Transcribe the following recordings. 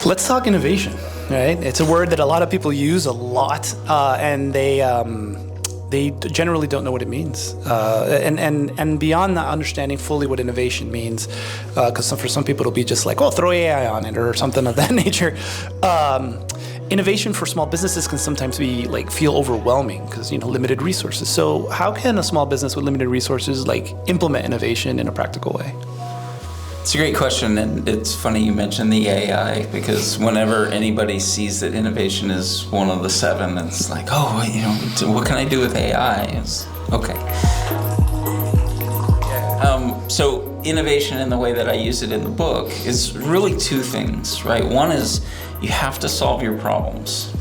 Let's talk innovation, right? It's a word that a lot of people use a lot, and they generally don't know what it means. And beyond not understanding fully what innovation means, because for some people it'll be just like, oh, throw AI on it or something of that nature. Innovation for small businesses can sometimes be feel overwhelming because limited resources. So how can a small business with limited resources implement innovation in a practical way? It's a great question, and it's funny you mentioned the AI, because whenever anybody sees that innovation is one of the seven, it's like, oh, what can I do with AI? It's okay. So innovation in the way that I use it in the book is really two things, right? One is you have to solve your problems.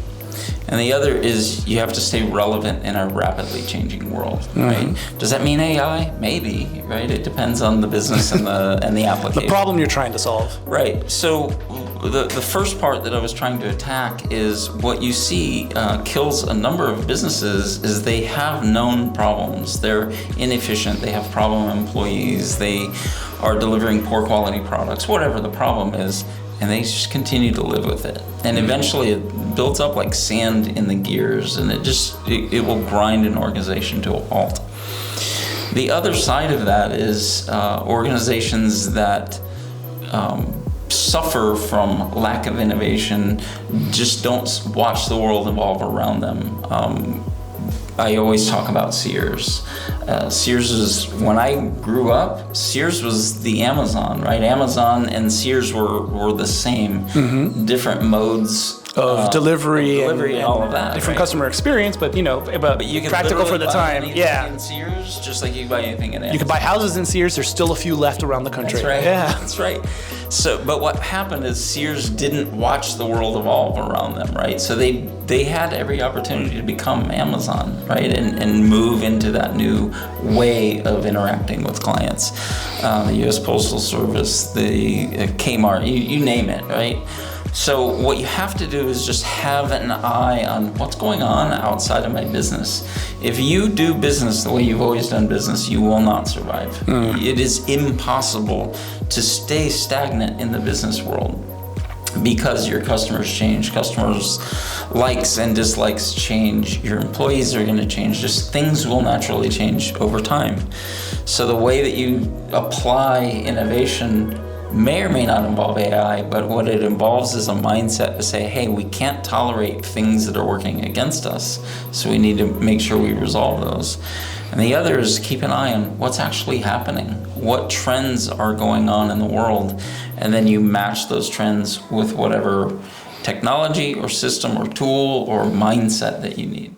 And the other is you have to stay relevant in a rapidly changing world, right? Does that mean AI? Maybe, right? It depends on the business and the application. The problem you're trying to solve. Right. So the first part that I was trying to attack is what you see kills a number of businesses is they have known problems. They're inefficient. They have problem employees. They are delivering poor quality products, whatever the problem is. And they just continue to live with it. And eventually it builds up like sand in the gears, and it will grind an organization to a halt. The other side of that is organizations that suffer from lack of innovation, just don't watch the world evolve around them. I always talk about Sears. Sears is, when I grew up, Sears was the Amazon, right? Amazon and Sears were the same, different modes of delivery and all of that. Different customer experience, but you can practical for the time. Yeah. In Sears, just like you can buy anything in Amazon. You can buy houses in Sears. There's still a few left around the country. That's right. Yeah. That's right. So, but what happened is Sears didn't watch the world evolve around them, right? So they had every opportunity to become Amazon, right? And move into that new way of interacting with clients. The U.S. Postal Service, the Kmart, you name it, right? So what you have to do is just have an eye on what's going on outside of my business. If you do business the way you've always done business, you will not survive. It is impossible to stay stagnant in the business world because your customers change, customers' likes and dislikes change, your employees are going to change, just things will naturally change over time. So the way that you apply innovation may or may not involve AI, but what it involves is a mindset to say, hey, we can't tolerate things that are working against us, so we need to make sure we resolve those. And the other is keep an eye on what's actually happening, what trends are going on in the world, and then you match those trends with whatever technology or system or tool or mindset that you need.